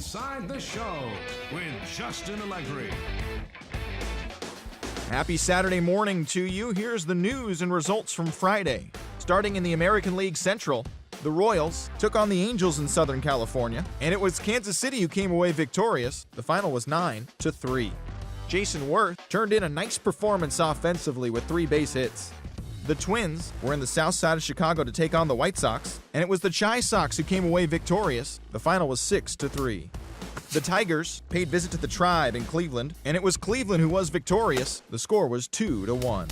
Inside the Show with Justin Allegri. Happy Saturday morning to you. Here's the news and results from Friday. Starting in the American League Central, the Royals took on the Angels in Southern California, and it was Kansas City who came away victorious. The final was 9-3. Jason Worth turned in a nice performance offensively with 3 base hits. The Twins were in the south side of Chicago to take on the White Sox, and it was the Chi Sox who came away victorious. The final was 6-3. The Tigers paid visit to the Tribe in Cleveland, and it was Cleveland who was victorious. The score was 2-1.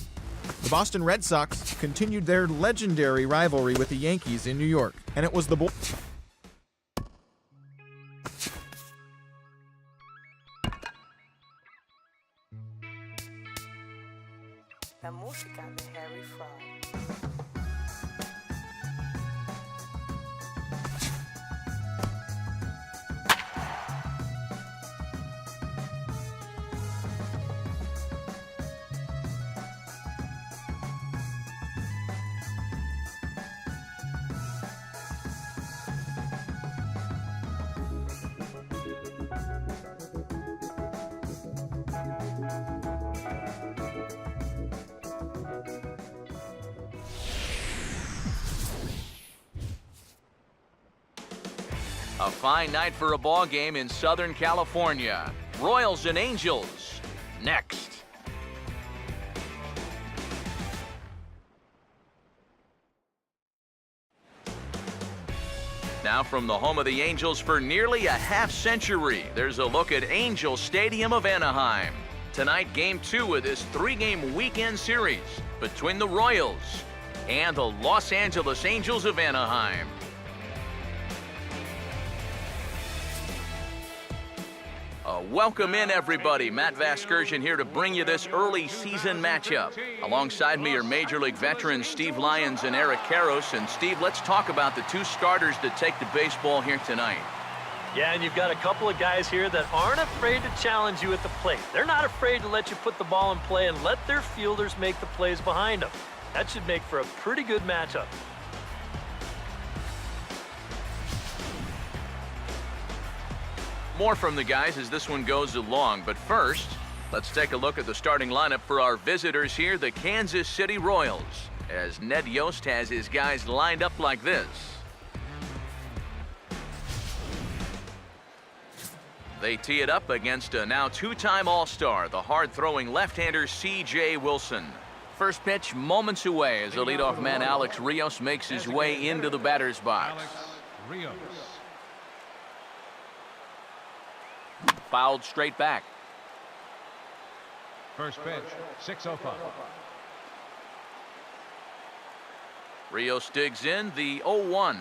The Boston Red Sox continued their legendary rivalry with the Yankees in New York, and it was the La música de Harry Fraud. A fine night for a ball game in Southern California. Royals and Angels next. Now from the home of the Angels for nearly a half-century, there's a look at Angel Stadium of Anaheim. Tonight, Game 2 of this 3-game weekend series between the Royals and the Los Angeles Angels of Anaheim. Welcome in, everybody. Matt Vasgersian here to bring you this early season matchup. Alongside me are Major League veterans Steve Lyons and Eric Karros. And Steve, let's talk about the 2 starters that take the baseball here tonight. Yeah, and you've got a couple of guys here that aren't afraid to challenge you at the plate. They're not afraid to let you put the ball in play and let their fielders make the plays behind them. That should make for a pretty good matchup. More from the guys as this one goes along, but first, let's take a look at the starting lineup for our visitors here, the Kansas City Royals, as Ned Yost has his guys lined up like this. They tee it up against a now 2-time All-Star, the hard-throwing left-hander C.J. Wilson. First pitch moments away as the leadoff man Alex Rios makes his way into the batter's box. Fouled straight back. First pitch, 6:05. Rios digs in the 0-1.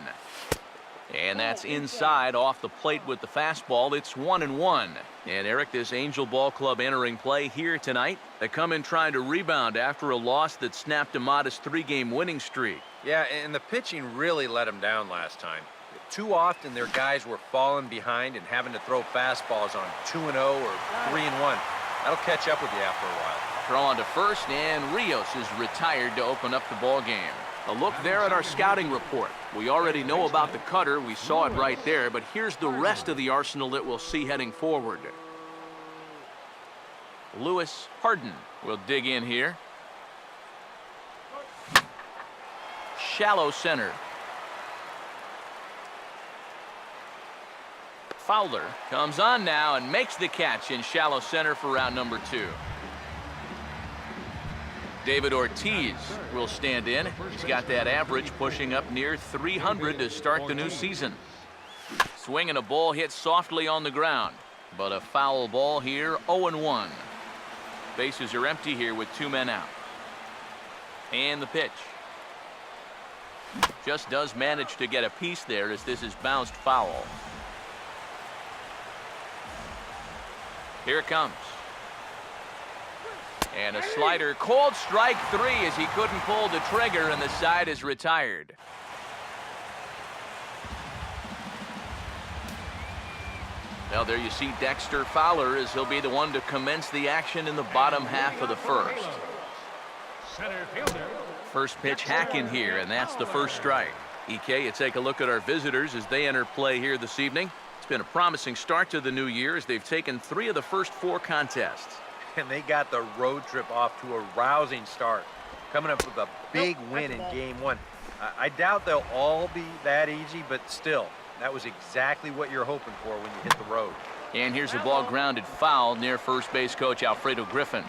And that's inside off the plate with the fastball. It's 1-1. And Eric, this Angel Ball Club entering play here tonight. They come in trying to rebound after a loss that snapped a modest 3-game winning streak. Yeah, and the pitching really let them down last time. Too often their guys were falling behind and having to throw fastballs on 2-0 or 3-1. That'll catch up with you after a while. Throw on to first, and Rios is retired to open up the ball game. A look there at our scouting report. We already know about the cutter. We saw it right there, but here's the rest of the arsenal that we'll see heading forward. Lewis Harden will dig in here. Shallow center. Fowler comes on now and makes the catch in shallow center for round number 2. David Ortiz will stand in. He's got that average pushing up near 300 to start the new season. Swinging a ball hit softly on the ground, but a foul ball here, 0-1. Bases are empty here with 2 men out. And the pitch. Just does manage to get a piece there as this is bounced foul. Here it comes. And a slider, called strike 3 as he couldn't pull the trigger, and the side is retired. Well, there you see Dexter Fowler as he'll be the one to commence the action in the bottom half of the first. First pitch hack in here, and that's the first strike. EK, you take a look at our visitors as they enter play here this evening. It's been a promising start to the new year as they've taken 3 of the first 4 contests. And they got the road trip off to a rousing start, coming up with a big win in Game 1. I doubt they'll all be that easy, but still, that was exactly what you're hoping for when you hit the road. And here's a ball grounded foul near first base coach Alfredo Griffin.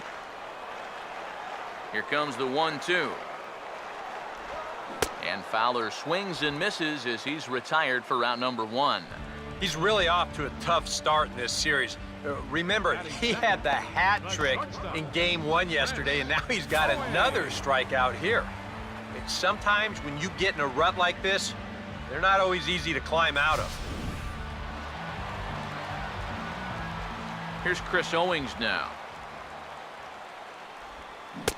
Here comes the 1-2. And Fowler swings and misses as he's retired for round number 1. He's really off to a tough start in this series. Remember, he had the hat trick in Game 1 yesterday, and now he's got another strikeout here. And sometimes when you get in a rut like this, they're not always easy to climb out of. Here's Chris Owings now,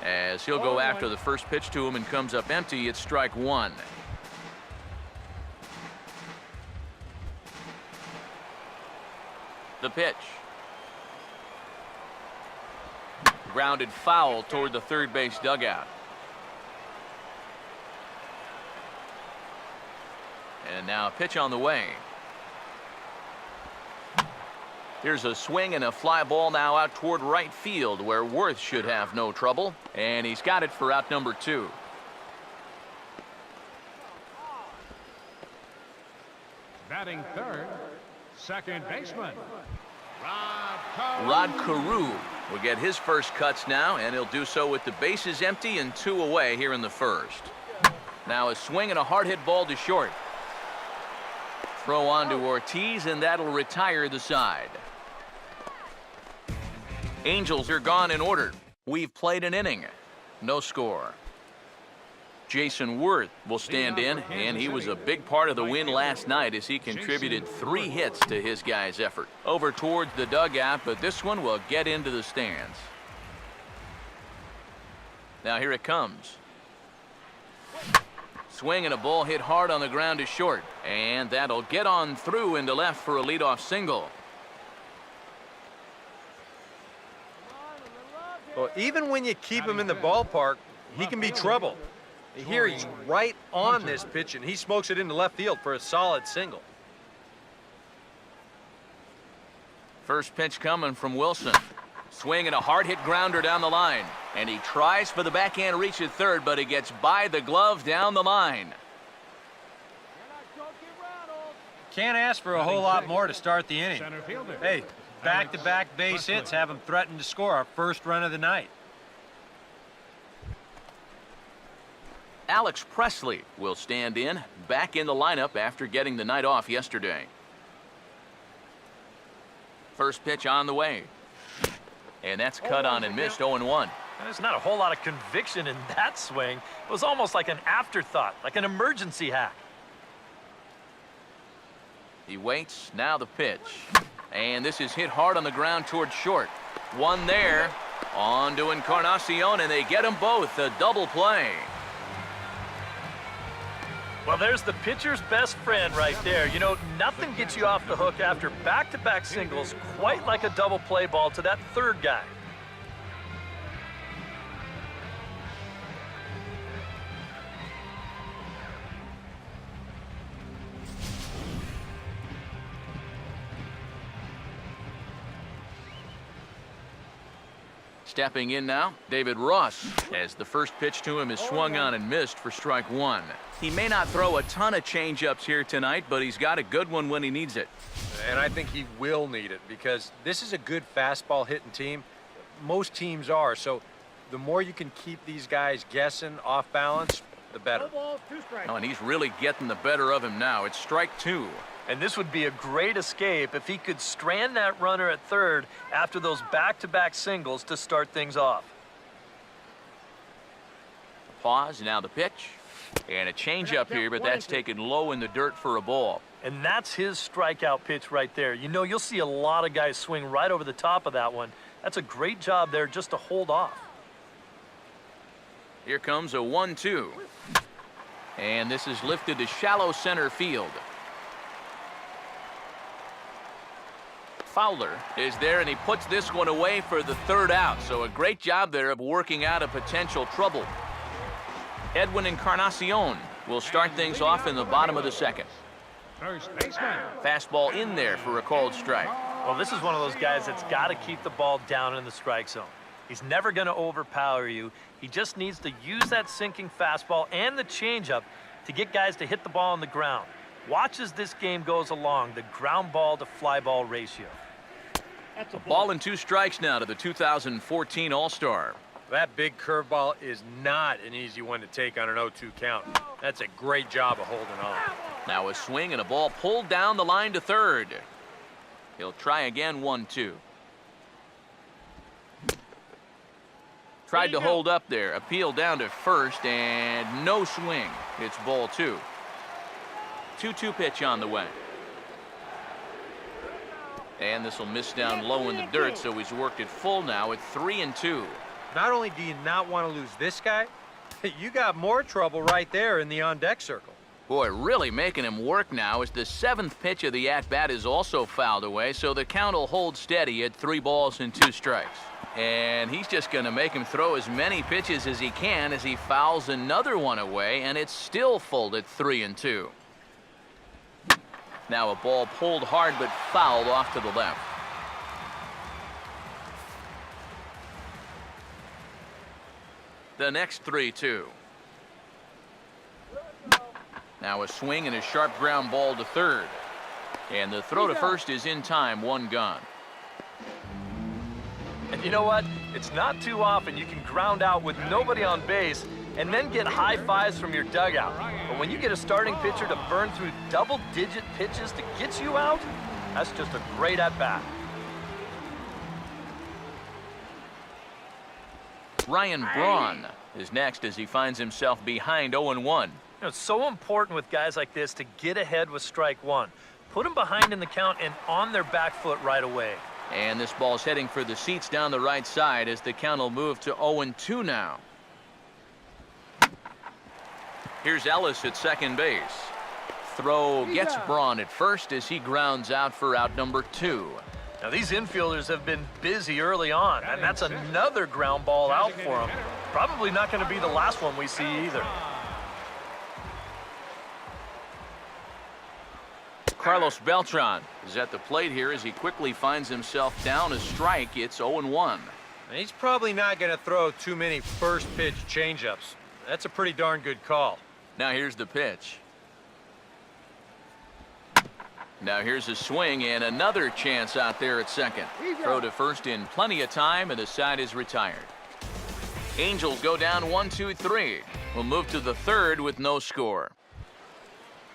as he'll go after the first pitch to him and comes up empty. It's strike 1. The pitch. Grounded foul toward the third base dugout. And now a pitch on the way. Here's a swing and a fly ball now out toward right field, where Worth should have no trouble. And he's got it for out number 2. Batting third, second baseman, Rod Carew will get his first cuts now, and he'll do so with the bases empty and 2 away here in the first. Now a swing and a hard hit ball to short. Throw on to Ortiz, and that'll retire the side. Angels are gone in order. We've played an inning. No score. Jason Worth will stand in, and he was a big part of the win last night as he contributed 3 hits to his guys' effort. Over towards the dugout, but this one will get into the stands. Now here it comes. Swing and a ball hit hard on the ground to short, and that'll get on through into left for a leadoff single. Well, even when you keep him in the ballpark, he can be trouble. Here he's right on this pitch, and he smokes it into left field for a solid single. First pitch coming from Wilson. Swing and a hard hit grounder down the line. And he tries for the backhand reach at third, but he gets by the glove down the line. Can't ask for a whole lot more to start the inning. Hey, back-to-back base hits have him threaten to score our first run of the night. Alex Presley will stand in, back in the lineup after getting the night off yesterday. First pitch on the way. And that's cut on and missed, 0-1. There's not a whole lot of conviction in that swing. It was almost like an afterthought, like an emergency hack. He waits, now the pitch. And this is hit hard on the ground toward short. One there, on to Encarnacion, and they get them both, a double play. Well, there's the pitcher's best friend right there. You know, nothing gets you off the hook after back-to-back singles quite like a double play ball to that third guy. Stepping in now, David Ross, as the first pitch to him is swung on and missed for strike 1. He may not throw a ton of changeups here tonight, but he's got a good one when he needs it. And I think he will need it because this is a good fastball hitting team. Most teams are, so the more you can keep these guys guessing off balance, the better. Oh, and he's really getting the better of him now. It's strike 2. And this would be a great escape if he could strand that runner at third after those back-to-back singles to start things off. Pause, now the pitch. And a changeup here, but that's taken low in the dirt for a ball. And that's his strikeout pitch right there. You know, you'll see a lot of guys swing right over the top of that one. That's a great job there just to hold off. Here comes a 1-2. And this is lifted to shallow center field. Fowler is there, and he puts this one away for the third out. So a great job there of working out a potential trouble. Edwin Encarnacion will start things off in the bottom of the second. First baseman. Fastball in there for a called strike. Well, this is one of those guys that's got to keep the ball down in the strike zone. He's never going to overpower you. He just needs to use that sinking fastball and the changeup to get guys to hit the ball on the ground. Watch as this game goes along, the ground ball to fly ball ratio. A ball and 2 strikes now to the 2014 All-Star. That big curveball is not an easy one to take on an 0-2 count. That's a great job of holding on. Now a swing and a ball pulled down the line to third. He'll try again, 1-2. Tried to hold up there. Appeal down to first and no swing. It's ball 2. 2-2 pitch on the way. And this will miss down low in the dirt, so he's worked it full now at 3-2. Not only do you not want to lose this guy, you got more trouble right there in the on-deck circle. Boy, really making him work now as the 7th pitch of the at-bat is also fouled away, so the count will hold steady at 3 balls and 2 strikes. And he's just going to make him throw as many pitches as he can as he fouls another one away, and it's still full at 3-2. Now a ball pulled hard but fouled off to the left. The next 3-2. Now a swing and a sharp ground ball to third. And the throw to first is in time, 1 gone. And you know what? It's not too often you can ground out with nobody on base and then get high fives from your dugout. But when you get a starting pitcher to burn through double-digit pitches to get you out, that's just a great at-bat. Ryan Braun is next as he finds himself behind 0-1. You know, it's so important with guys like this to get ahead with strike 1. Put them behind in the count and on their back foot right away. And this ball's heading for the seats down the right side as the count will move to 0-2 now. Here's Ellis at second base. Throw gets Braun at first as he grounds out for out number 2. Now these infielders have been busy early on, and that's another ground ball out for them. Probably not going to be the last one we see either. Carlos Beltran is at the plate here as he quickly finds himself down a strike. It's 0-1. He's probably not going to throw too many first-pitch changeups. That's a pretty darn good call. Now here's the pitch. Now here's a swing and another chance out there at second. Throw to first in plenty of time, and the side is retired. Angels go down 1-2-3. We'll move to the third with no score.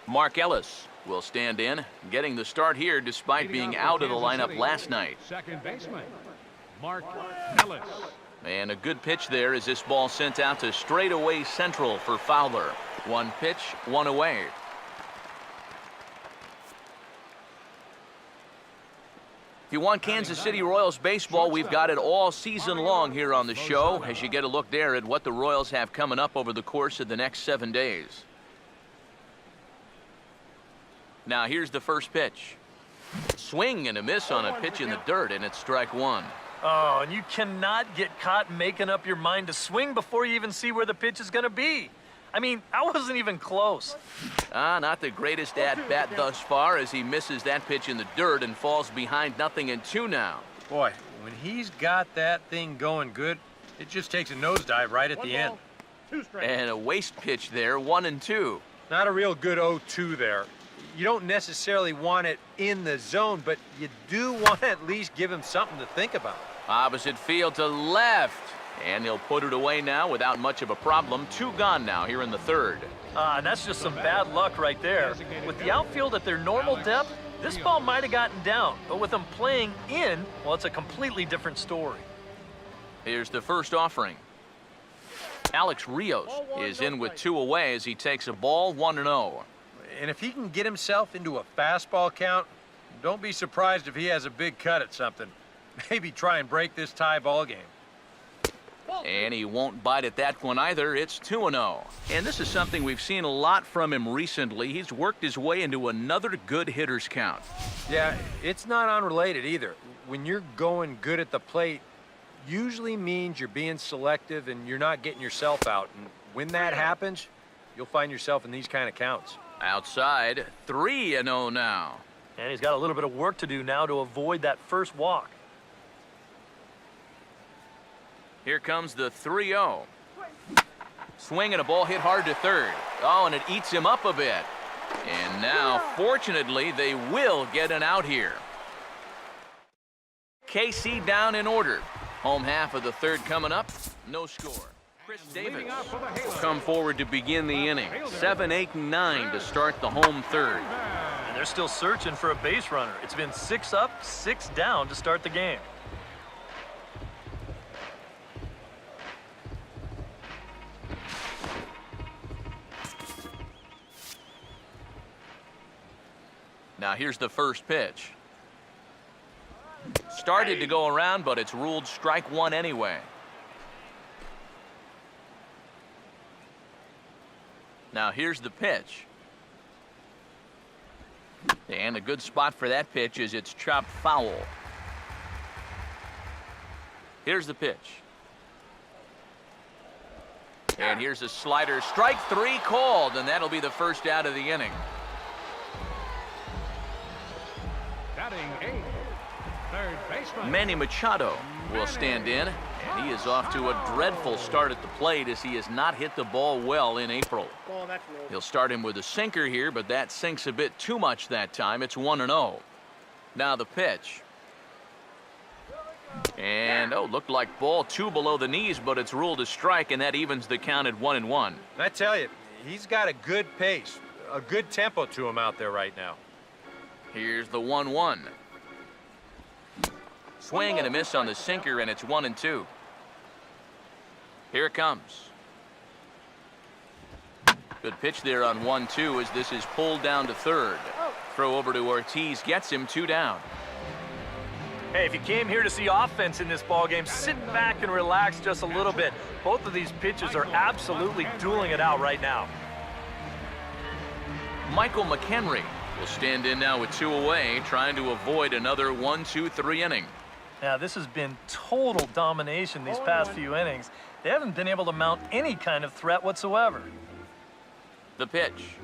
Mark Ellis will stand in, getting the start here despite being out of the lineup last night. Second baseman, Mark Ellis. And a good pitch there as this ball sent out to straightaway central for Fowler. 1 pitch, 1 away. If you want Kansas City Royals baseball, we've got it all season long here on the show as you get a look there at what the Royals have coming up over the course of the next 7 days. Now here's the first pitch. Swing and a miss on a pitch in the dirt, and it's strike 1. Oh, and you cannot get caught making up your mind to swing before you even see where the pitch is going to be. I mean, I wasn't even close. Not the greatest at-bat thus far as he misses that pitch in the dirt and falls behind 0-2 now. Boy, when he's got that thing going good, it just takes a nosedive right at the end. And a waste pitch there, 1-2. Not a real good 0-2 there. You don't necessarily want it in the zone, but you do want to at least give him something to think about. Opposite field to left. And he'll put it away now without much of a problem. 2 gone now here in the third. And that's just some bad luck right there. With the outfield at their normal depth, this ball might have gotten down. But with them playing in, well, it's a completely different story. Here's the first offering. Alex Rios is in with 2 away as he takes a ball, 1-0. And if he can get himself into a fastball count, don't be surprised if he has a big cut at something. Maybe try and break this tie ball game. And he won't bite at that one either. It's 2-0. And this is something we've seen a lot from him recently. He's worked his way into another good hitter's count. Yeah, it's not unrelated either. When you're going good at the plate, usually means you're being selective and you're not getting yourself out. And when that happens, you'll find yourself in these kind of counts. Outside, 3-0 now. And he's got a little bit of work to do now to avoid that first walk. Here comes the 3-0. Swing and a ball hit hard to third. Oh, and it eats him up a bit. And now, fortunately, they will get an out here. KC down in order. Home half of the third coming up. No score. Chris Davis will come forward to begin the inning. 7, 8, and 9 to start the home third. And they're still searching for a base runner. It's been 6 up, 6 down to start the game. Now here's the first pitch. Started to go around, but it's ruled strike one anyway. Now here's the pitch. And a good spot for that pitch is it's chopped foul. Here's the pitch. And here's a slider. Strike three called, and that'll be the first out of the inning. Batting eighth, third baseman. Manny Machado will stand in, and he is off to a dreadful start at the plate as he has not hit the ball well in April. He'll start him with a sinker here, but that sinks a bit too much that time. It's 1-0. Now the pitch. And, oh, looked like ball two below the knees, but it's ruled a strike, and that evens the count at 1-1. I tell you, he's got a good pace, a good tempo to him out there right now. Here's the 1-1. Swing and a miss on the sinker, and it's 1-2. Here it comes. Good pitch there on 1-2 as this is pulled down to third. Throw over to Ortiz gets him 2 down. Hey, if you came here to see offense in this ballgame, sit back and relax just a little bit. Both of these pitchers are absolutely dueling it out right now. Michael McHenry will stand in now with 2 away, trying to avoid another 1-2-3 inning. Now, this has been total domination these past few innings. They haven't been able to mount any kind of threat whatsoever. The pitch.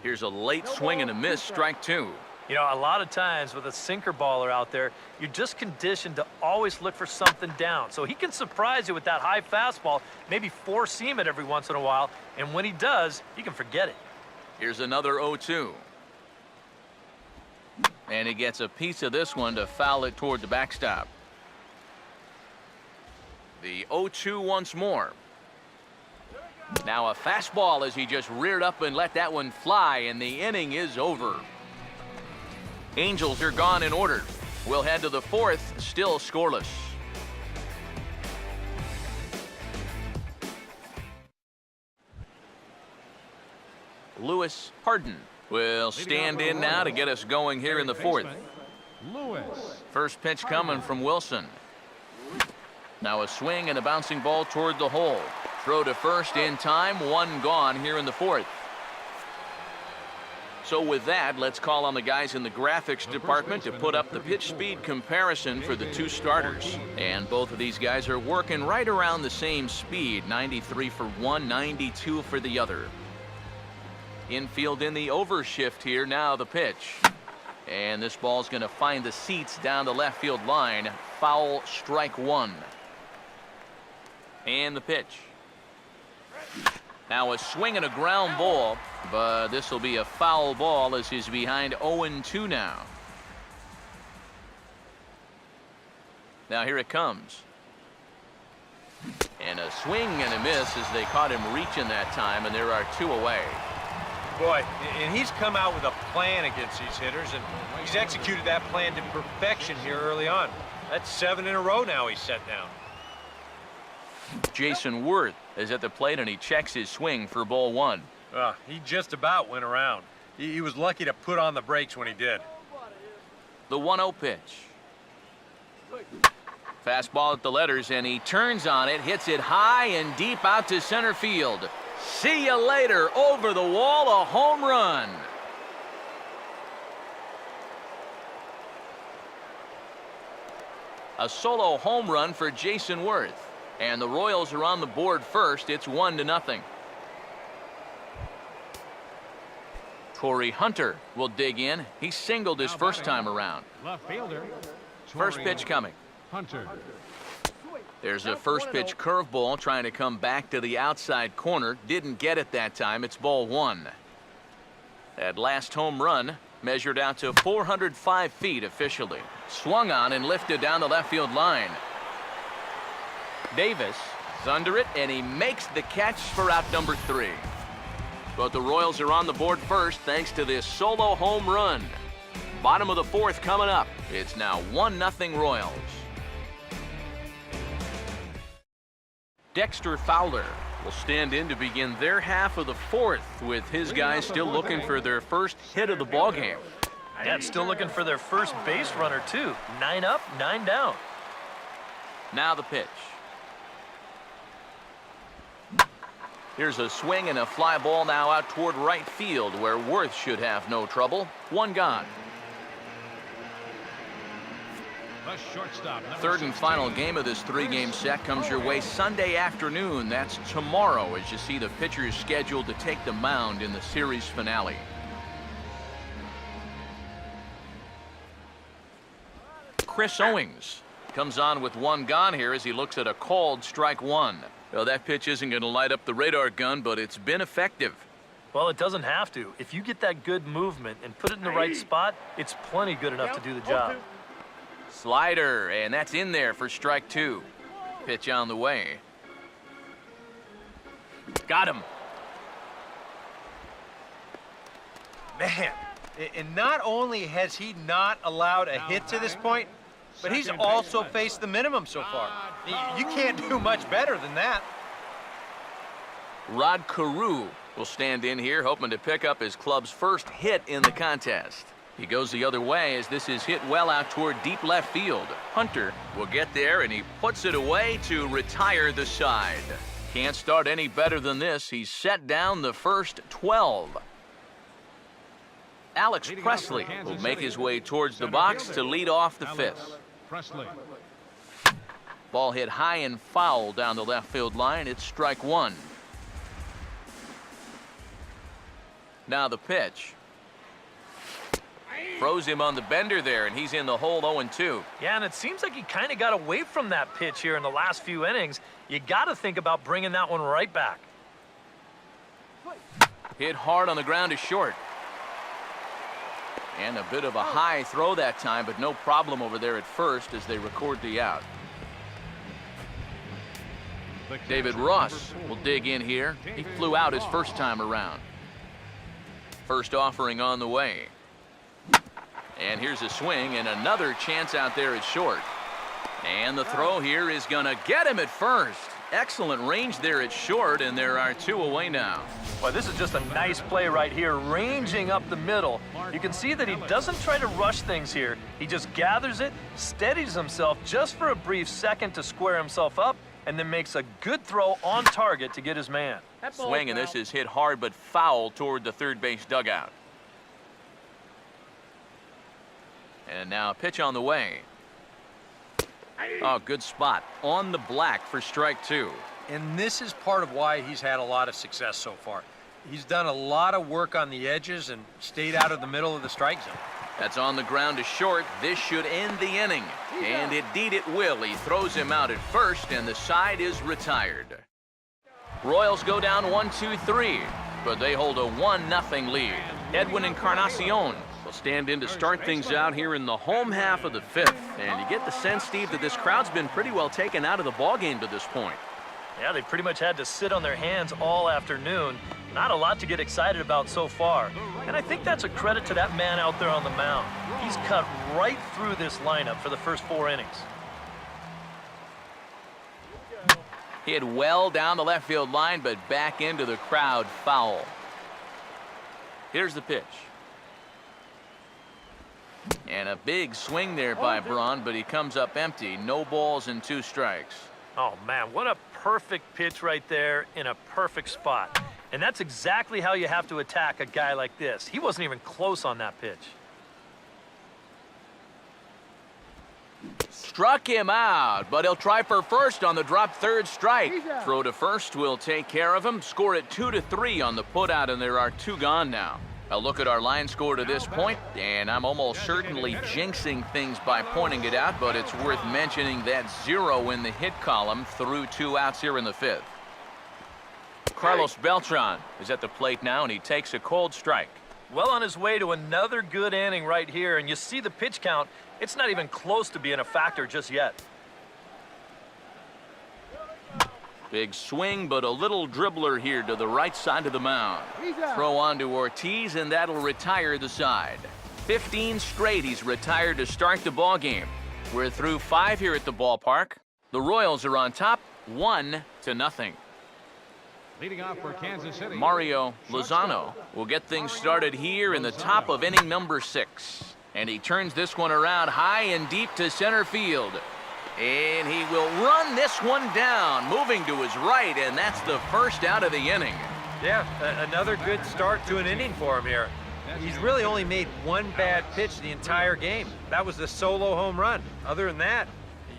Here's a late swing and a miss, strike 2. You know, a lot of times with a sinker baller out there, you're just conditioned to always look for something down. So he can surprise you with that high fastball, maybe four-seam it every once in a while, and when he does, you can forget it. Here's another 0-2. And he gets a piece of this one to foul it toward the backstop. The 0-2 once more. Now a fastball as he just reared up and let that one fly, and the inning is over. Angels are gone in order. We'll head to the fourth, still scoreless. Lewis Harden will stand in now to get us going here in the fourth. Lewis. First pitch coming from Wilson. Now a swing and a bouncing ball toward the hole. Throw to first in time, 1 gone here in the fourth. So with that, let's call on the guys in the graphics department to put up the pitch speed comparison for the 2 starters. And both of these guys are working right around the same speed, 93 for one, 92 for the other. Infield in the overshift here, now the pitch. And this ball's going to find the seats down the left field line. Foul, strike 1. And the pitch. Now a swing and a ground ball, but this will be a foul ball as he's behind 0-2 now. Now here it comes. And a swing and a miss as they caught him reaching that time, and there are 2 away. Boy, and he's come out with a plan against these hitters, and he's executed that plan to perfection here early on. That's 7 in a row now he's set down. Jason Worth is at the plate, and he checks his swing for ball 1. He just about went around. He was lucky to put on the brakes when he did. The 1-0 pitch. Fastball at the letters, and he turns on it, hits it high and deep out to center field. See you later. Over the wall, a home run. A solo home run for Jason Worth. And the Royals are on the board first. It's 1-0. Corey Hunter will dig in. He singled his first time around. Left fielder. First pitch coming. Hunter. There's a first pitch curveball trying to come back to the outside corner. Didn't get it that time. It's ball one. That last home run measured out to 405 feet officially. Swung on and lifted down the left field line. Davis is under it, and he makes the catch for out number 3. But the Royals are on the board first thanks to this solo home run. Bottom of the 4th coming up. It's now 1-0 Royals. Dexter Fowler will stand in to begin their half of the 4th, with his guys still looking for their first hit of the ballgame. Yeah, still looking for their first base runner, too. 9 up, 9 down. Now the pitch. Here's a swing and a fly ball now out toward right field, where Worth should have no trouble. 1 gone. The shortstop. number 3rd and 16. final game of this 3-game set comes your way Sunday afternoon. That's tomorrow, as you see the pitchers scheduled to take the mound in the series finale. Chris Owings comes on with 1 gone here as he looks at a called strike 1. Well, that pitch isn't going to light up the radar gun, but it's been effective. Well, it doesn't have to. If you get that good movement and put it in the right spot, it's plenty good enough to do the job. Slider, and that's in there for strike 2. Pitch on the way. Got him. Man, and not only has he not allowed a hit to this point, but he's also faced the minimum so far. You can't do much better than that. Rod Carew will stand in here, hoping to pick up his club's first hit in the contest. He goes the other way as this is hit well out toward deep left field. Hunter will get there, and he puts it away to retire the side. Can't start any better than this. He's set down the first 12. Alex Presley will make his way towards the box to lead off the 5th. Presley. Ball hit high and foul down the left field line. It's strike 1. Now the pitch. Throws him on the bender there, and he's in the hole 0-2. Yeah, and it seems like he kind of got away from that pitch here in the last few innings. You got to think about bringing that one right back. Hit hard on the ground to short. And a bit of a high throw that time, but no problem over there at first as they record the out. David Ross will dig in here. He flew out his first time around. First offering on the way. And here's a swing and another chance out there at short. And the throw here is going to get him at first. Excellent range there at short, and there are 2 away now. Well, this is just a nice play right here, ranging up the middle. You can see that he doesn't try to rush things here. He just gathers it, steadies himself just for a brief second to square himself up, and then makes a good throw on target to get his man. Swing, and this is hit hard but foul toward the third base dugout. And now a pitch on the way. Oh, good spot on the black for strike 2. And this is part of why he's had a lot of success so far. He's done a lot of work on the edges and stayed out of the middle of the strike zone. That's on the ground to short. This should end the inning. And indeed it will. He throws him out at first, and the side is retired. Royals go down 1-2-3, but they hold a 1-0 lead. Edwin Encarnacion will stand in to start things out here in the home half of the 5th. And you get the sense, Steve, that this crowd's been pretty well taken out of the ballgame to this point. Yeah, they pretty much had to sit on their hands all afternoon. Not a lot to get excited about so far. And I think that's a credit to that man out there on the mound. He's cut right through this lineup for the first 4 innings. Hit well down the left field line, but back into the crowd foul. Here's the pitch. And a big swing there by Braun, but he comes up empty. No balls and 2 strikes. Oh, man, what a perfect pitch right there in a perfect spot. And that's exactly how you have to attack a guy like this. He wasn't even close on that pitch. Struck him out, but he'll try for first on the drop third strike. Throw to first will take care of him. Score it 2-3 on the putout, and there are 2 gone now. A look at our line score to this point, and I'm almost certainly jinxing things by pointing it out, but it's worth mentioning that 0 in the hit column through 2 outs here in the 5th. Carlos Beltran is at the plate now, and he takes a cold strike. Well on his way to another good inning right here, and you see the pitch count. It's not even close to being a factor just yet. Big swing, but a little dribbler here to the right side of the mound. Throw on to Ortiz, and that'll retire the side. 15 straight he's retired to start the ball game. We're through 5 here at the ballpark. The Royals are on top, 1-0. Leading off for Kansas City, Mario Lozano will get things started here in the top of inning number 6. And he turns this one around high and deep to center field. And he will run this one down, moving to his right, and that's the first out of the inning. Yeah, another good start to an inning for him here. He's really only made one bad pitch the entire game. That was the solo home run. Other than that,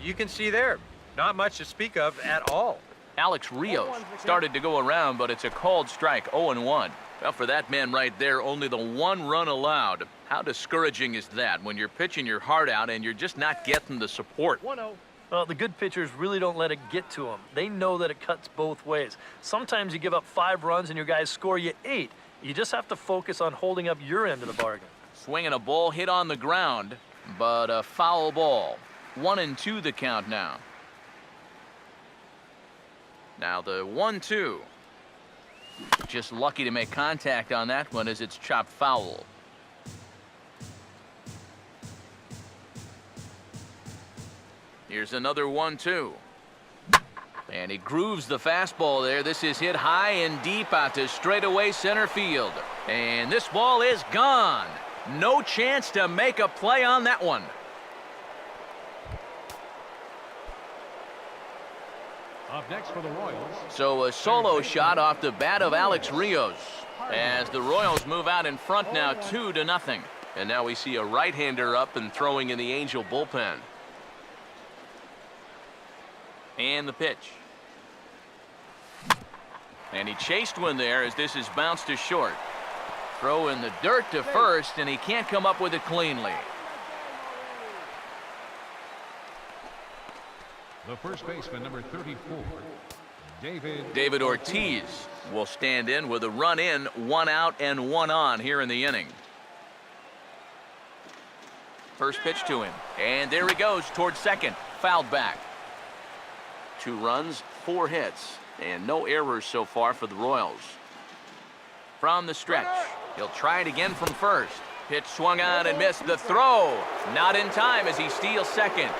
you can see there, not much to speak of at all. Alex Rios started to go around, but it's a called strike, 0-1. Well, for that man right there, only the 1 run allowed. How discouraging is that when you're pitching your heart out and you're just not getting the support? 1-0. Well, the good pitchers really don't let it get to them. They know that it cuts both ways. Sometimes you give up 5 runs and your guys score you 8. You just have to focus on holding up your end of the bargain. Swinging a ball hit on the ground, but a foul ball. 1-2 the count now. Now the 1-2. Just lucky to make contact on that one as it's chopped foul. Here's another 1-2. And he grooves the fastball there. This is hit high and deep out to straightaway center field. And this ball is gone. No chance to make a play on that one. Up next for the Royals. So a solo shot off the bat of Alex Rios as the Royals move out in front now 2-0. And now we see a right-hander up and throwing in the Angel bullpen. And the pitch. And he chased one there as this is bounced to short. Throw in the dirt to first, and he can't come up with it cleanly. The first baseman, number 34, David Ortiz will stand in with a run in, 1 out and 1 on here in the inning. First pitch to him, and there he goes towards second, fouled back. 2 runs, 4 hits, and no errors so far for the Royals. From the stretch, he'll try it again from first. Pitch swung on and missed. The throw not in time as he steals second.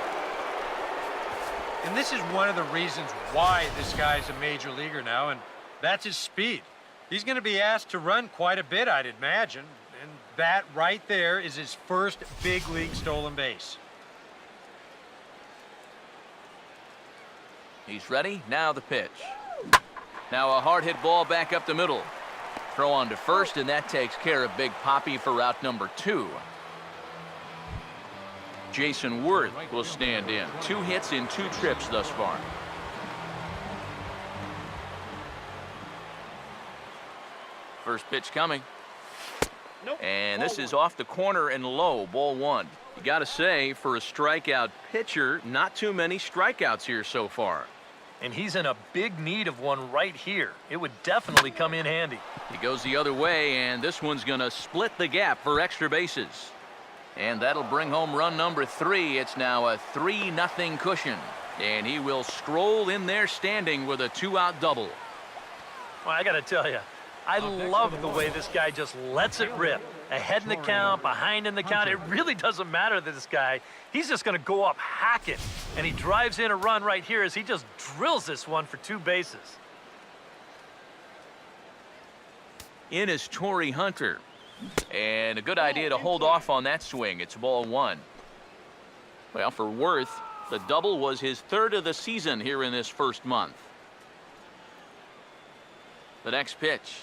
And this is one of the reasons why this guy's a major leaguer now, and that's his speed. He's going to be asked to run quite a bit, I'd imagine, and that right there is his first big league stolen base. He's ready. Now the pitch. Now a hard hit ball back up the middle. Throw on to first, and that takes care of Big Poppy for out number 2. Jason Worth will stand in. 2 hits in 2 trips thus far. First pitch coming. And this is off the corner and low, ball 1. You got to say, for a strikeout pitcher, not too many strikeouts here so far. And he's in a big need of one right here. It would definitely come in handy. He goes the other way, and this one's going to split the gap for extra bases. And that'll bring home run number 3. It's now a 3-0 cushion. And he will stroll in there standing with a 2-out double. Well, I got to tell you, I love the way this guy just lets it rip. Ahead in the count, behind in the count. It really doesn't matter to this guy. He's just going to go up hacking. And he drives in a run right here as he just drills this one for 2 bases. In is Torrey Hunter. And a good idea to hold off on that swing. It's ball 1. Well, for Worth, the double was his 3rd of the season here in this first month. The next pitch.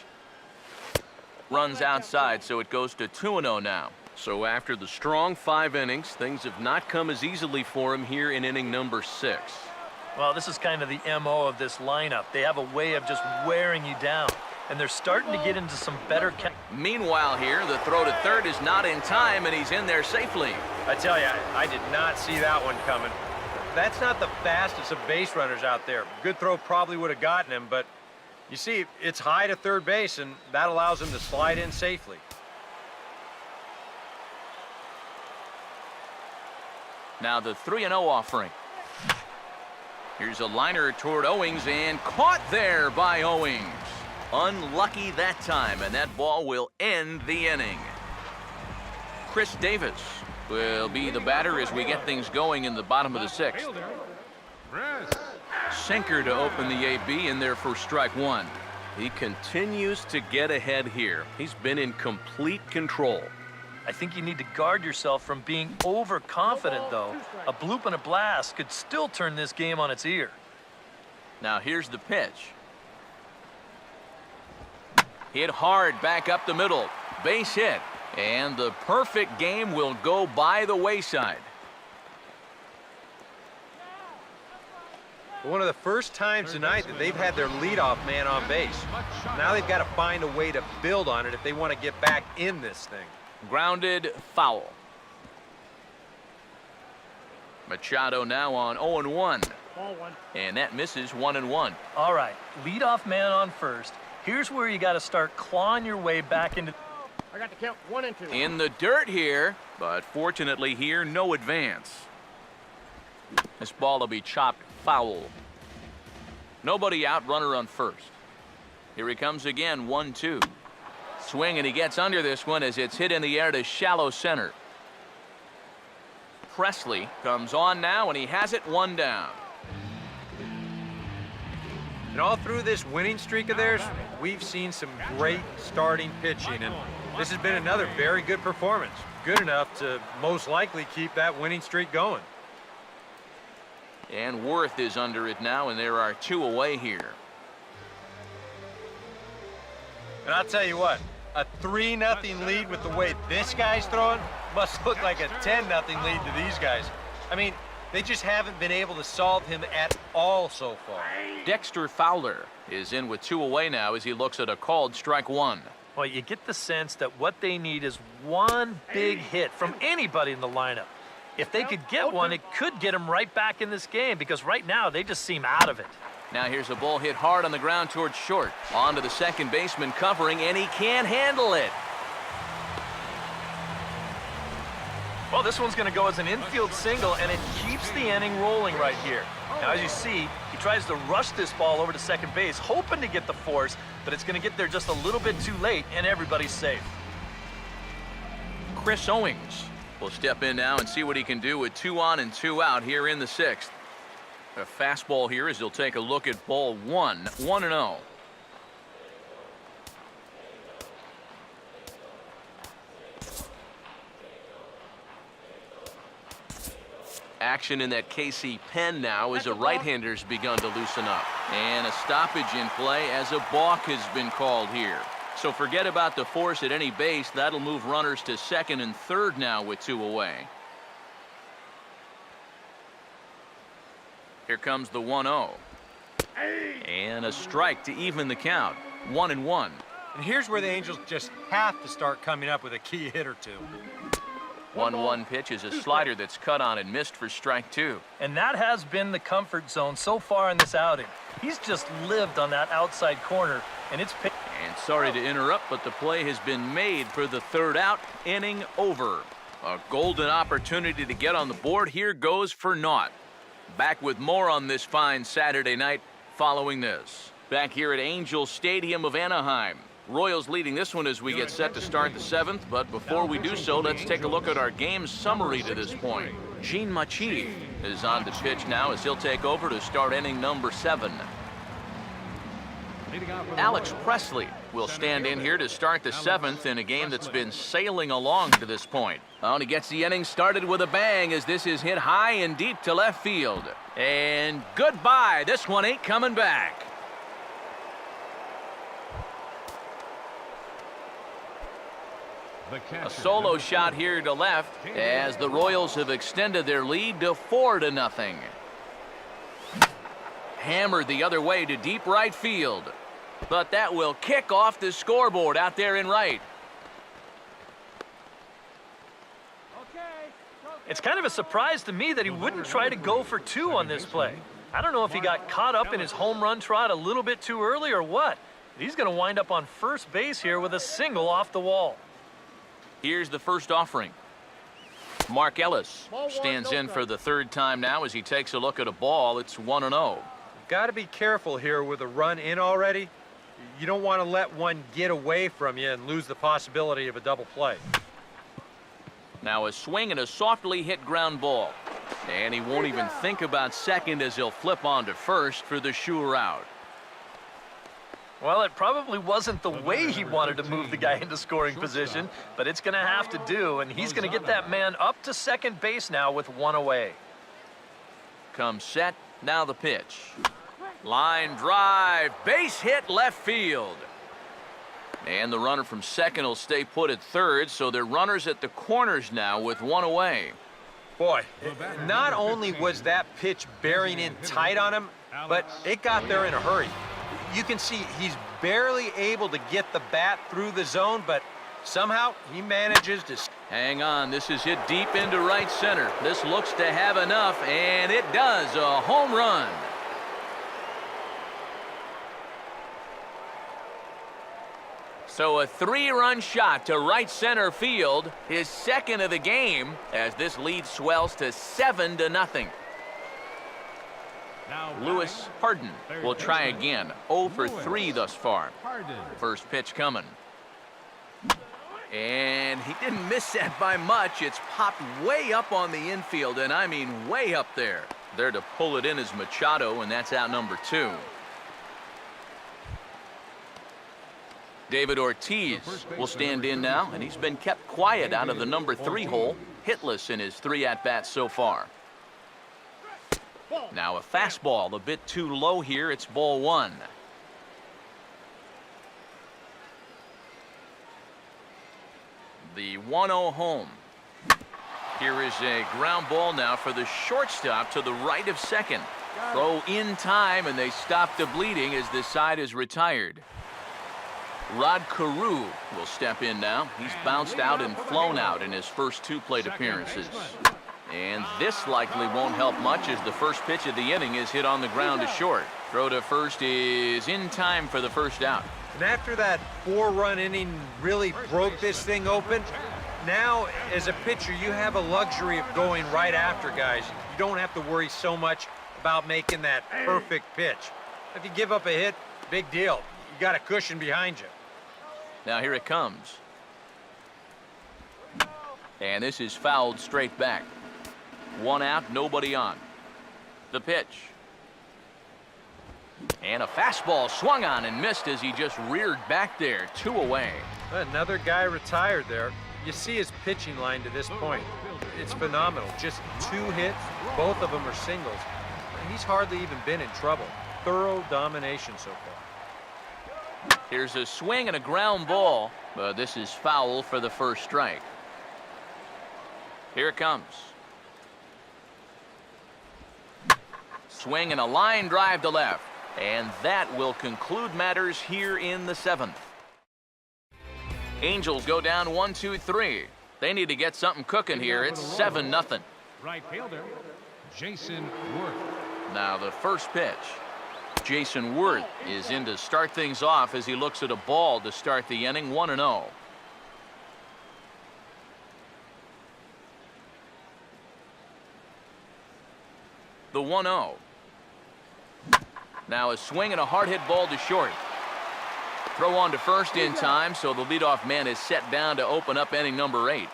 Runs outside, so it goes to 2-0 now. So after the strong 5 innings, things have not come as easily for him here in inning number 6. Well, this is kind of the MO of this lineup. They have a way of just wearing you down. and they're starting to get into some better. Meanwhile here, the throw to third is not in time, and he's in there safely. I tell you, I did not see that one coming. That's not the fastest of base runners out there. Good throw probably would have gotten him, but you see, it's high to third base, and that allows him to slide in safely. Now the 3-0 offering. Here's a liner toward Owings, and caught there by Owings. Unlucky that time, and that ball will end the inning. Chris Davis will be the batter as we get things going in the bottom of the sixth. Sinker to open the AB in there for strike one. He continues to get ahead here. He's been in complete control. I think you need to guard yourself from being overconfident, though. A bloop and a blast could still turn this game on its ear. Now here's the pitch. Hit hard back up the middle. Base hit. And the perfect game will go by the wayside. One of the first times tonight that they've had their leadoff man on base. Now they've got to find a way to build on it if they want to get back in this thing. Grounded foul. Machado now on 0-1. And that misses 1-1. All right, leadoff man on first. Here's where you got to start clawing your way back into. I got to count 1 and 2. In the dirt here, but fortunately here, no advance. This ball will be chopped foul. Nobody out, runner on first. Here he comes again, 1-2. Swing, and he gets under this one as it's hit in the air to shallow center. Presley comes on now, and he has it 1 down. And all through this winning streak of theirs, we've seen some great starting pitching, and this has been another very good performance. Good enough to most likely keep that winning streak going. And Worth is under it now, and there are 2 away here. And I'll tell you what, a 3-0 lead with the way this guy's throwing must look like a 10-0 lead to these guys. I mean, they just haven't been able to solve him at all so far. Dexter Fowler is in with 2 away now as he looks at a called strike 1. Well, you get the sense that what they need is one big hit from anybody in the lineup. If they could get one, it could get them right back in this game, because right now they just seem out of it. Now here's a ball hit hard on the ground towards short. On to the second baseman covering, and he can't handle it. Well, this one's going to go as an infield single, and it keeps the inning rolling right here. Now, as you see, he tries to rush this ball over to second base, hoping to get the force, but it's going to get there just a little bit too late, and everybody's safe. Chris Owings will step in now and see what he can do with 2 on and 2 out here in the 6th. A fastball here as he'll take a look at ball 1, 1-0. Action in that KC pen now as a right-hander's begun to loosen up. And a stoppage in play as a balk has been called here. So forget about the force at any base. That'll move runners to second and third now with 2 away. Here comes the 1-0. And a strike to even the count. 1-1. And here's where the Angels just have to start coming up with a key hit or two. 1-1 pitch is a slider that's cut on and missed for strike 2. And that has been the comfort zone so far in this outing. He's just lived on that outside corner, and it's... And sorry to interrupt, but the play has been made for the 3rd out. Inning over. A golden opportunity to get on the board. Here goes for naught. Back with more on this fine Saturday night following this. Back here at Angel Stadium of Anaheim. Royals leading this one as we get set to start the 7th, but before we do so, let's take a look at our game summary to this point. Gene Machi is on the pitch now as he'll take over to start inning number 7. Alex Presley will stand in here to start the 7th in a game that's been sailing along to this point. Oh, and he gets the inning started with a bang as this is hit high and deep to left field. And goodbye. This one ain't coming back. A solo shot here to left as the Royals have extended their lead to 4-0. Hammered the other way to deep right field. But that will kick off the scoreboard out there in right. It's kind of a surprise to me that he wouldn't try to go for two on this play. I don't know if he got caught up in his home run trot a little bit too early or what. He's going to wind up on first base here with a single off the wall. Here's the first offering. Mark Ellis stands in for the third time now as he takes a look at a ball. It's 1-0. Got to be careful here with a run in already. You don't want to let one get away from you and lose the possibility of a double play. Now a swing and a softly hit ground ball. And he won't even think about second as he'll flip on to first for the sure out. Well, it probably wasn't the way he wanted to move the guy into scoring position, but it's going to have to do, and he's going to get that man up to second base now with one away. Comes set, now the pitch. Line drive, base hit left field. And the runner from second will stay put at third, so they're runners at the corners now with one away. Boy, not only was that pitch bearing in tight on him, but it got there in a hurry. You can see he's barely able to get the bat through the zone, but somehow he manages to... Hang on, this is hit deep into right center. This looks to have enough, and it does. A home run. So a three-run shot to right center field, his second of the game, as this lead swells to 7-0. Lewis Harden will try again. 0 for 3 thus far. First pitch coming. And he didn't miss that by much. It's popped way up on the infield, and I mean way up there. There to pull it in is Machado, and that's out number 2. David Ortiz will stand in now, and he's been kept quiet out of the number 3 hole, hitless in his 3 at-bats so far. Now a fastball a bit too low here. It's ball 1. The 1-0 home. Here is a ground ball now for the shortstop to the right of second. Throw in time, and they stop the bleeding as this side is retired. Rod Carew will step in now. He's bounced out and flown out in his first 2 plate appearances. And this likely won't help much as the first pitch of the inning is hit on the ground to short. Throw to first is in time for the first out. And after that 4-run inning really broke this thing open, now as a pitcher you have a luxury of going right after guys. You don't have to worry so much about making that perfect pitch. If you give up a hit, big deal. You got a cushion behind you. Now here it comes. And this is fouled straight back. 1 out, nobody on. The pitch. And a fastball swung on and missed as he just reared back there. 2 away. Another guy retired there. You see his pitching line to this point. It's phenomenal. Just 2 hits, both of them are singles. And he's hardly even been in trouble. Thorough domination so far. Here's a swing and a ground ball, but this is foul for the first strike. Here it comes. Swing and a line drive to left. And that will conclude matters here in the 7th. Angels go down 1-2-3. They need to get something cooking here. It's 7-0. Right fielder, Jason Worth. Now the first pitch. Jason Worth is in to start things off as he looks at a ball to start the inning. 1-0. The 1-0. Now a swing and a hard hit ball to short. Throw on to first in time, so the leadoff man is set down to open up inning number 8.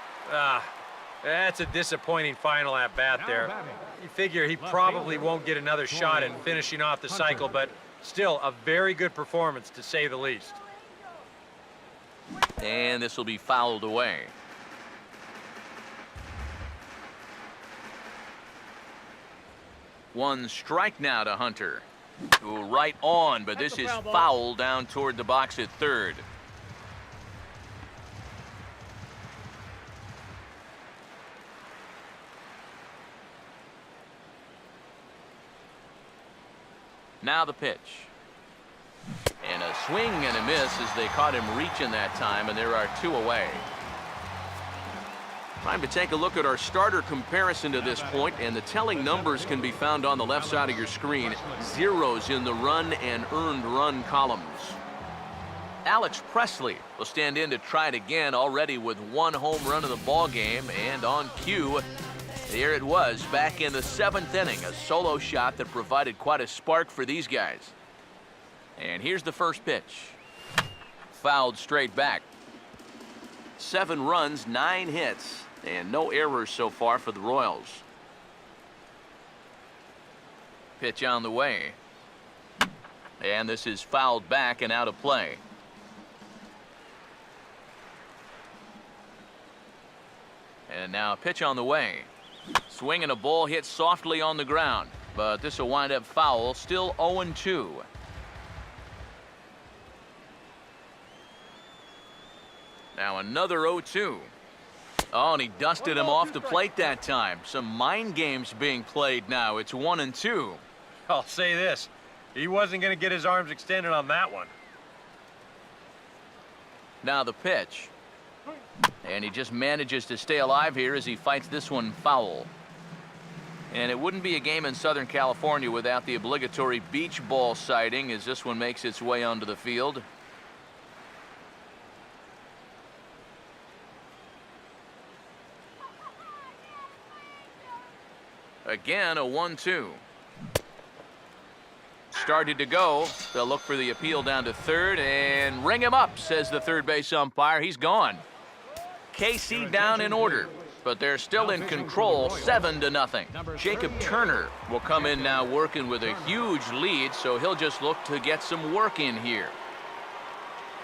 That's a disappointing final at bat there. You figure he probably won't get another shot at finishing off the cycle, but still a very good performance to say the least. And this will be fouled away. One strike now to Hunter. Ooh, right on, but this is foul down toward the box at third. Now the pitch. And a swing and a miss as they caught him reaching that time, and there are 2 away. Time to take a look at our starter comparison to this point, and the telling numbers can be found on the left side of your screen. Zeros in the run and earned run columns. Alex Presley will stand in to try it again, already with 1 home run in the ball game, and on cue, here it was back in the 7th inning, a solo shot that provided quite a spark for these guys. And here's the first pitch. Fouled straight back. 7 runs, 9 hits, and no errors so far for the Royals. Pitch on the way. And this is fouled back and out of play. And now a pitch on the way. Swing and a ball hit softly on the ground, but this will wind up foul. Still 0-2. Now another 0-2. Oh, and he dusted him off the plate that time. Some mind games being played now. It's 1-2. I'll say this. He wasn't going to get his arms extended on that one. Now the pitch. And he just manages to stay alive here as he fights this one foul. And it wouldn't be a game in Southern California without the obligatory beach ball sighting as this one makes its way onto the field. Again, a 1-2. Started to go. They'll look for the appeal down to third and ring him up, says the third base umpire. He's gone. KC down in order, but they're still in control, 7-0. Jacob Turner will come in now working with a huge lead, so he'll just look to get some work in here.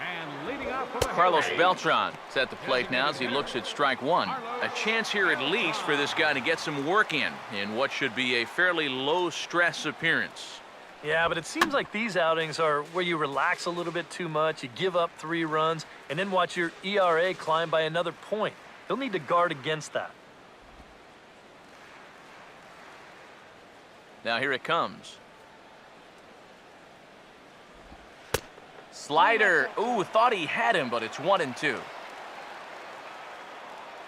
And leading off for the Carlos Heavy. Beltran is at the plate now as he looks at strike 1. A chance here at least for this guy to get some work in what should be a fairly low-stress appearance. Yeah, but it seems like these outings are where you relax a little bit too much, you give up 3 runs, and then watch your ERA climb by another point. He'll need to guard against that. Now here it comes. Slider. Ooh, thought he had him, but it's 1-2.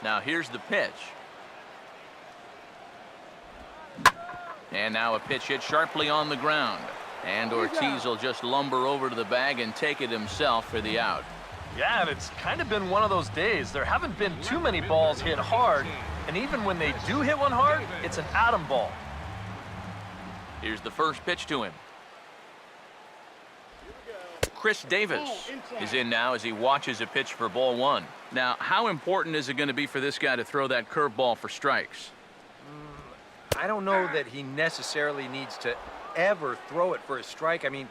Now here's the pitch. And now a pitch hit sharply on the ground. And Ortiz will just lumber over to the bag and take it himself for the out. Yeah, and it's kind of been one of those days. There haven't been too many balls hit hard, and even when they do hit one hard, it's an atom ball. Here's the first pitch to him. Chris Davis is in now as he watches a pitch for ball 1. Now, how important is it going to be for this guy to throw that curveball for strikes? I don't know that he necessarily needs to ever throw it for a strike. I mean,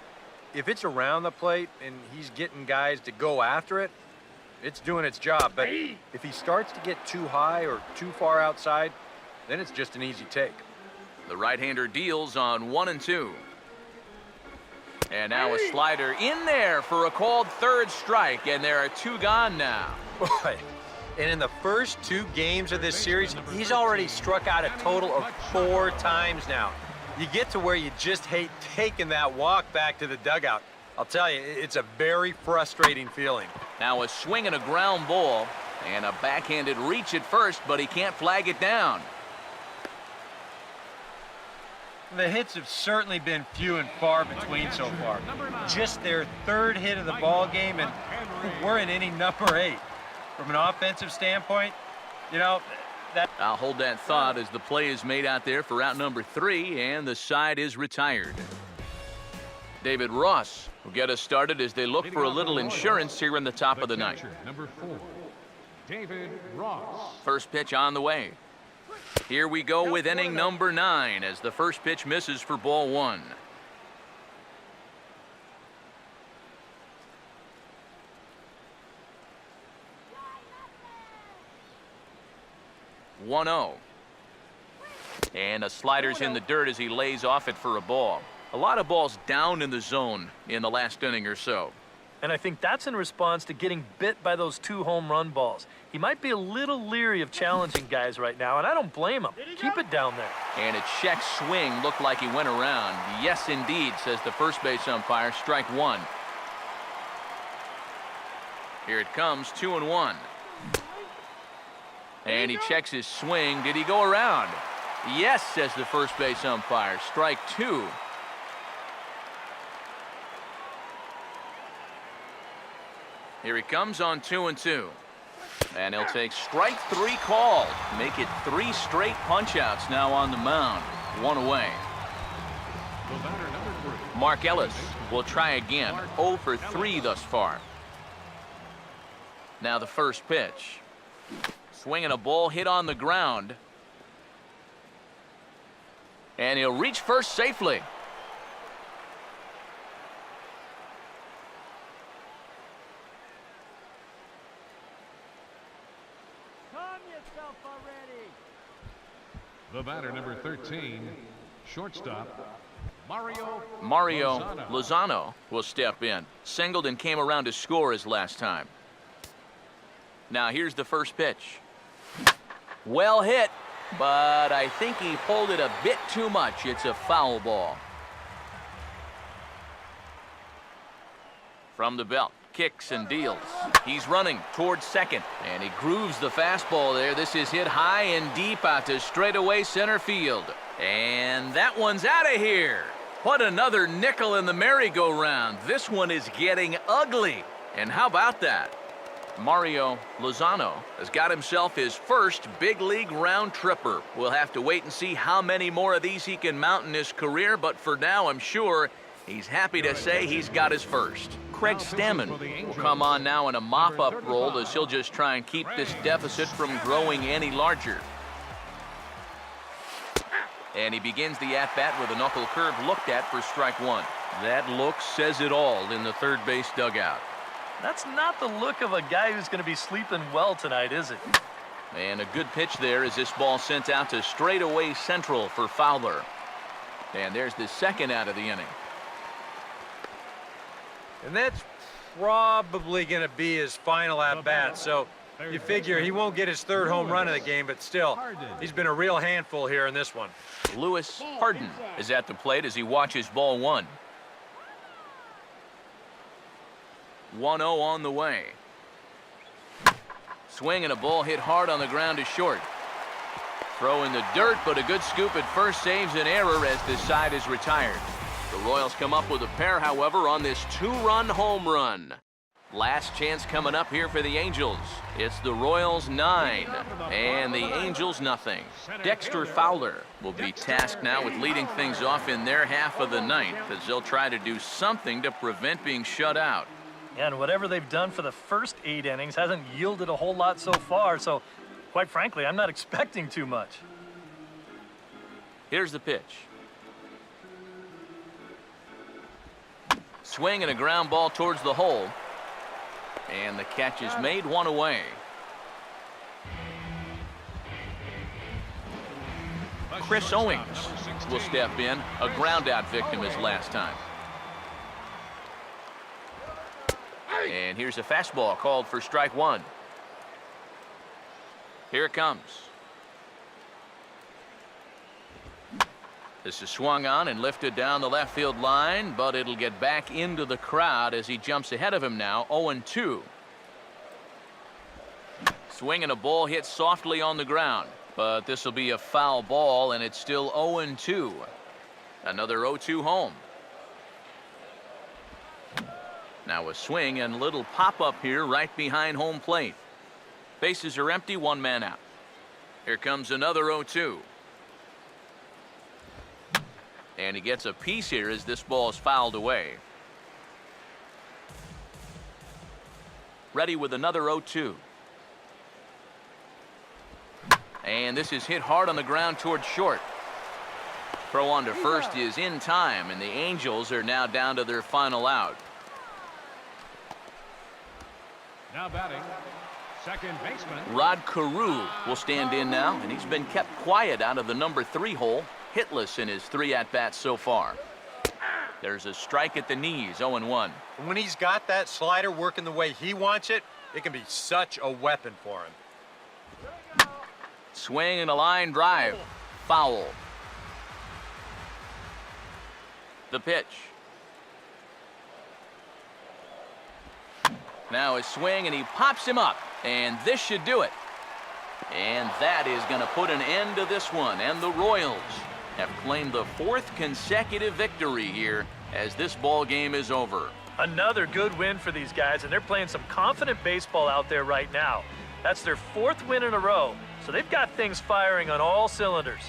if it's around the plate and he's getting guys to go after it, it's doing its job. But if he starts to get too high or too far outside, then it's just an easy take. The right-hander deals on 1-2. And now a slider in there for a called third strike, and there are 2 gone now. Boy, and in the first 2 games of this series, he's already struck out a total of 4 times now. You get to where you just hate taking that walk back to the dugout. I'll tell you, it's a very frustrating feeling. Now a swing and a ground ball, and a backhanded reach at first, but he can't flag it down. The hits have certainly been few and far between so far. Just their 3rd hit of the ball game, and we're in inning number 8. From an offensive standpoint, you know, that... I'll hold that thought as the play is made out there for out number 3, and the side is retired. David Ross will get us started as they look for a little insurance here in the top of the ninth. Number 4, David Ross. First pitch on the way. Here we go with inning number 9 as the first pitch misses for ball 1. And a slider's in the dirt as he lays off it for a ball. A lot of balls down in the zone in the last inning or so. And I think that's in response to getting bit by those 2 home run balls. He might be a little leery of challenging guys right now, and I don't blame him. Keep it down there. And a check swing looked like he went around. Yes, indeed, says the first base umpire. Strike 1. Here it comes, 2-1. And he checks his swing. Did he go around? Yes, says the first base umpire. Strike 2. Here he comes on 2-2. And he'll take strike 3 called. Make it 3 straight punch-outs now on the mound. 1 away. The batter, number 3. Mark Ellis will try again. 0 for 3 thus far. Now the first pitch. Swinging a ball hit on the ground. And he'll reach first safely. The batter, number 13, shortstop, Mario Lozano will step in. Singled and came around to score his last time. Now here's the first pitch. Well hit, but I think he pulled it a bit too much. It's a foul ball. From the belt, kicks and deals. He's running towards second, and he grooves the fastball there. This is hit high and deep out to straightaway center field. And that one's out of here. What another nickel in the merry-go-round. This one is getting ugly. And how about that? Mario Lozano has got himself his first big league round tripper. We'll have to wait and see how many more of these he can mount in his career, but for now, I'm sure he's happy to say he's got his first. Craig Stammen will come on now in a mop-up role as he'll just try and keep this deficit from growing any larger. And he begins the at-bat with a knuckle curve looked at for strike 1. That look says it all in the third base dugout. That's not the look of a guy who's going to be sleeping well tonight, is it? And a good pitch there as this ball sent out to straightaway central for Fowler. And there's the second out of the inning. And that's probably going to be his final at-bat, so you figure he won't get his third home run of the game, but still, he's been a real handful here in this one. Lewis Harden is at the plate as he watches ball 1. 1-0 on the way. Swing and a ball hit hard on the ground to short. Throw in the dirt, but a good scoop at first saves an error as this side is retired. The Royals come up with a pair, however, on this 2-run home run. Last chance coming up here for the Angels. It's the Royals 9 and the Angels nothing. Dexter Fowler will be tasked now with leading things off in their half of the ninth as they'll try to do something to prevent being shut out. And whatever they've done for the first 8 innings hasn't yielded a whole lot so far, so quite frankly, I'm not expecting too much. Here's the pitch. Swing and a ground ball towards the hole. And the catch is made, 1 away. Chris Owings will step in, a ground out victim his last time. And here's a fastball called for strike 1. Here it comes. This is swung on and lifted down the left field line, but it'll get back into the crowd as he jumps ahead of him now, 0-2. Swing and a ball hit softly on the ground, but this will be a foul ball, and it's still 0-2. Another 0-2 home. Now a swing and little pop-up here right behind home plate. Bases are empty, 1 man out. Here comes another 0-2. And he gets a piece here as this ball is fouled away. Ready with another 0-2. And this is hit hard on the ground towards short. Throw on to first is in time, and the Angels are now down to their final out. Now batting, second baseman Rod Carew will stand in now, and he's been kept quiet out of the number 3 hole, hitless in his 3 at-bats so far. There's a strike at the knees, 0-1. And when he's got that slider working the way he wants it, it can be such a weapon for him. Swing and a line drive. Foul. The pitch. Now a swing, and he pops him up. And this should do it. And that is going to put an end to this one. And the Royals have claimed the 4th consecutive victory here as this ball game is over. Another good win for these guys, and they're playing some confident baseball out there right now. That's their 4th win in a row, so they've got things firing on all cylinders.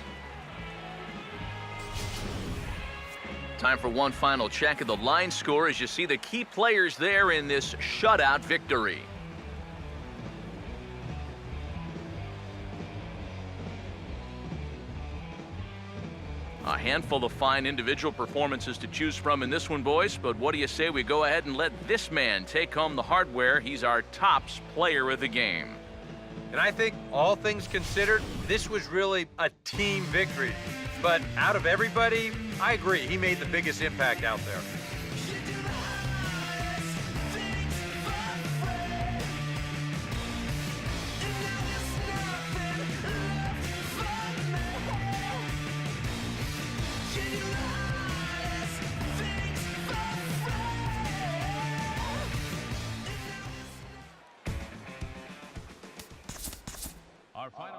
Time for one final check of the line score as you see the key players there in this shutout victory. A handful of fine individual performances to choose from in this one, boys, but what do you say we go ahead and let this man take home the hardware? He's our tops player of the game. And I think, all things considered, this was really a team victory. But out of everybody, I agree, he made the biggest impact out there. Our final